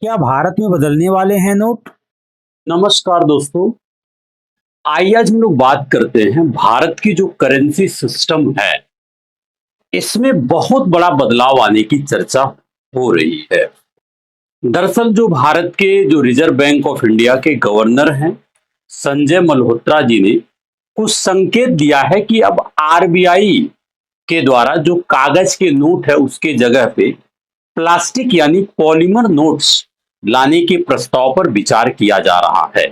क्या भारत में बदलने वाले हैं नोट? नमस्कार दोस्तों। आइए आज हम लोग बात करते हैं भारत की जो करेंसी सिस्टम है, इसमें बहुत बड़ा बदलाव आने की चर्चा हो रही है। दरअसल जो भारत के जो रिजर्व बैंक ऑफ इंडिया के गवर्नर हैं संजय मल्होत्रा जी ने कुछ संकेत दिया है कि अब आरबीआई के द्वारा जो कागज के नोट है उसके जगह पे प्लास्टिक यानी पॉलीमर नोट्स लाने के प्रस्ताव पर विचार किया जा रहा है।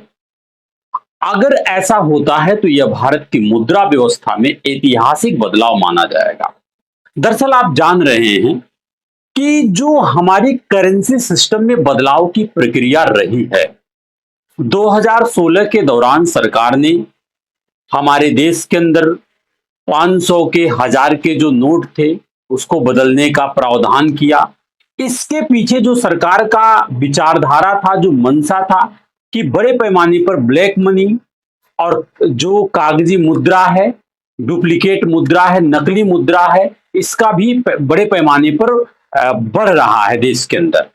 अगर ऐसा होता है तो यह भारत की मुद्रा व्यवस्था में ऐतिहासिक बदलाव माना जाएगा। दरअसल आप जान रहे हैं कि जो हमारी करेंसी सिस्टम में बदलाव की प्रक्रिया रही है, 2016 के दौरान सरकार ने हमारे देश के अंदर 500 के 1000 के जो नोट थे उसको बदलने का प्रावधान किया। इसके पीछे जो सरकार का विचारधारा था, जो मंशा था कि बड़े पैमाने पर ब्लैक मनी और जो कागजी मुद्रा है, डुप्लीकेट मुद्रा है, नकली मुद्रा है, इसका भी बड़े पैमाने पर बढ़ रहा है देश के अंदर।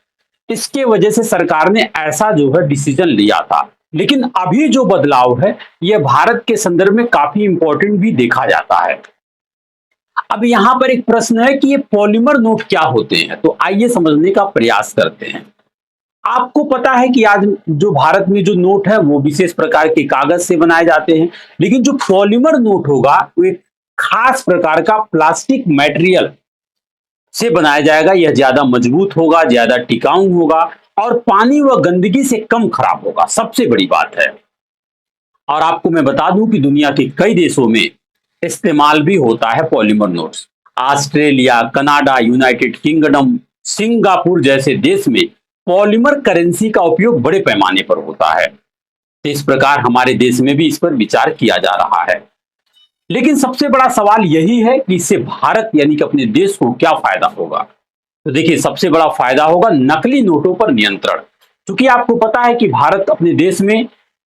इसके वजह से सरकार ने ऐसा जो है डिसीजन लिया था। लेकिन अभी जो बदलाव है यह भारत के संदर्भ में काफी इंपॉर्टेंट भी देखा जाता है। अब यहां पर एक प्रश्न है कि ये पॉलीमर नोट क्या होते हैं, तो आइए समझने का प्रयास करते हैं। आपको पता है कि आज जो भारत में जो नोट है वो विशेष प्रकार के कागज से बनाए जाते हैं, लेकिन जो पॉलीमर नोट होगा वो एक खास प्रकार का प्लास्टिक मटेरियल से बनाया जाएगा। यह ज्यादा मजबूत होगा, ज्यादा टिकाऊ होगा और पानी व गंदगी से कम खराब होगा, सबसे बड़ी बात है। और आपको मैं बता दूं कि दुनिया के कई देशों में इस्तेमाल भी होता है polymer notes. Australia, Canada, United kingdom, Singapore जैसे देश में पॉलीमर करेंसी का उपयोग बड़े पैमाने पर होता है। तो इस प्रकार हमारे देश में भी इस पर विचार किया जा रहा है। लेकिन सबसे बड़ा सवाल यही है कि इससे भारत यानी कि अपने देश को क्या फायदा होगा। तो देखिए, सबसे बड़ा फायदा होगा नकली नोटों पर नियंत्रण। क्योंकि आपको पता है कि भारत अपने देश में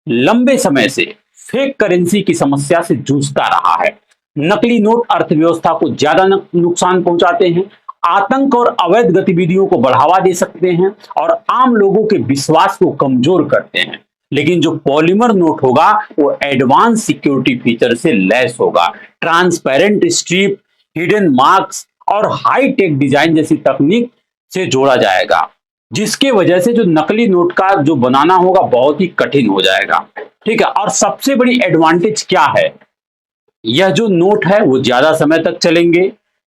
लंबे समय से फेक करेंसी की समस्या से जूझता रहा है। नकली नोट अर्थव्यवस्था को ज्यादा नुकसान पहुंचाते हैं, आतंक और अवैध गतिविधियों को बढ़ावा दे सकते हैं और आम लोगों के विश्वास को कमजोर करते हैं। लेकिन जो पॉलीमर नोट होगा वो एडवांस सिक्योरिटी फीचर से लैस होगा। ट्रांसपेरेंट स्ट्रिप, हिडन मार्क्स और हाई टेक डिजाइन जैसी तकनीक से जोड़ा जाएगा, जिसके वजह से जो नकली नोट का जो बनाना होगा बहुत ही कठिन हो जाएगा। ठीक है, और सबसे बड़ी एडवांटेज क्या है, यह जो नोट है वो ज्यादा समय तक चलेंगे।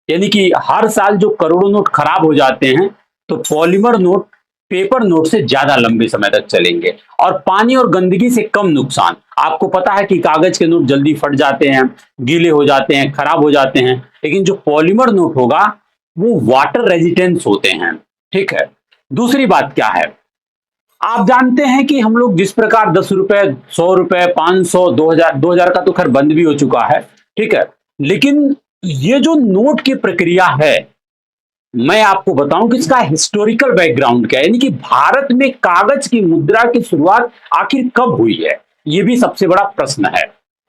यानी कि हर साल जो करोड़ों नोट खराब हो जाते हैं, तो पॉलीमर नोट पेपर नोट से ज्यादा लंबे समय तक चलेंगे और पानी और गंदगी से कम नुकसान। आपको पता है कि कागज के नोट जल्दी फट जाते हैं, गीले हो जाते हैं, खराब हो जाते हैं, लेकिन जो पॉलीमर नोट होगा वो वाटर रेजिस्टेंस होते हैं। ठीक है, दूसरी बात क्या है, आप जानते हैं कि हम लोग जिस प्रकार 10 रुपए, 100 रुपए, 500, 2000 का तो खैर बंद भी हो चुका है। ठीक है, लेकिन ये जो नोट की प्रक्रिया है, मैं आपको बताऊं कि इसका हिस्टोरिकल बैकग्राउंड क्या है, यानी कि भारत में कागज की मुद्रा की शुरुआत आखिर कब हुई है, ये भी सबसे बड़ा प्रश्न है।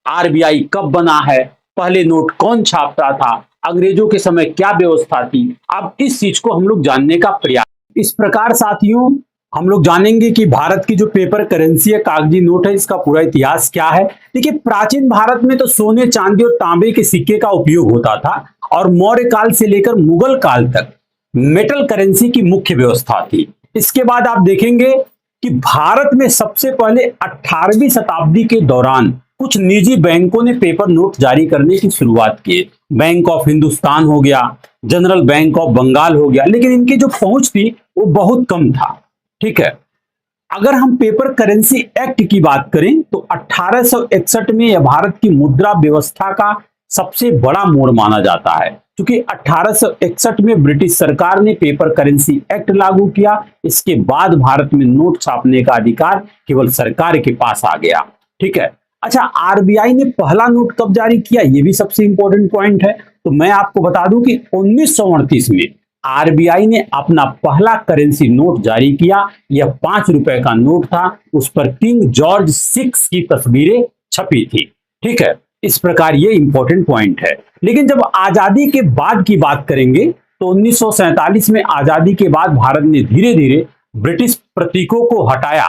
आरबीआई कब बना है, पहले नोट कौन छापता था, अंग्रेजों के समय क्या व्यवस्था थी, अब इस चीज को हम लोग जानने का प्रयास। इस प्रकार साथियों हम लोग जानेंगे कि भारत की जो पेपर करेंसी है, कागजी नोट है, इसका पूरा इतिहास क्या है। देखिए, प्राचीन भारत में तो सोने, चांदी और तांबे के सिक्के का उपयोग होता था और मौर्य काल से लेकर मुगल काल तक मेटल करेंसी की मुख्य व्यवस्था थी। इसके बाद आप देखेंगे कि भारत में सबसे पहले 18वीं शताब्दी के दौरान कुछ निजी बैंकों ने पेपर नोट जारी करने की शुरुआत की। बैंक ऑफ हिंदुस्तान हो गया, जनरल बैंक ऑफ बंगाल हो गया, लेकिन इनकी जो पहुंच थी वो बहुत कम था। ठीक है, अगर हम पेपर करेंसी एक्ट की बात करें तो 1861 में यह भारत की मुद्रा व्यवस्था का सबसे बड़ा मोड़ माना जाता है, क्योंकि 1861 में ब्रिटिश सरकार ने पेपर करेंसी एक्ट लागू किया। इसके बाद भारत में नोट छापने का अधिकार केवल सरकार के पास आ गया। ठीक है, अच्छा, आरबीआई ने पहला नोट कब जारी किया, यह भी सबसे इंपॉर्टेंट पॉइंट है। तो मैं आपको बता दूं कि 1938 में आरबीआई ने अपना पहला करेंसी नोट जारी किया। यह 5 रुपए का नोट था, उस पर किंग जॉर्ज 6 की तस्वीरें छपी थी। ठीक है, इस प्रकार ये इंपॉर्टेंट पॉइंट है। लेकिन जब आजादी के बाद की बात करेंगे तो 1947 में आजादी के बाद भारत ने धीरे धीरे ब्रिटिश प्रतीकों को हटाया,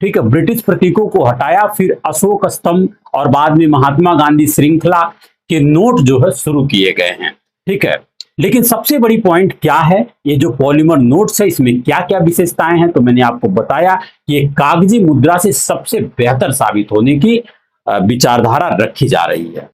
ठीक है, ब्रिटिश प्रतीकों को हटाया, फिर अशोक स्तंभ और बाद में महात्मा गांधी श्रृंखला के नोट जो है शुरू किए गए हैं, ठीक है। लेकिन सबसे बड़ी पॉइंट क्या है, ये जो पॉलीमर नोट्स है इसमें क्या क्या विशेषताएं हैं, तो मैंने आपको बताया कि ये कागजी मुद्रा से सबसे बेहतर साबित होने की विचारधारा रखी जा रही है।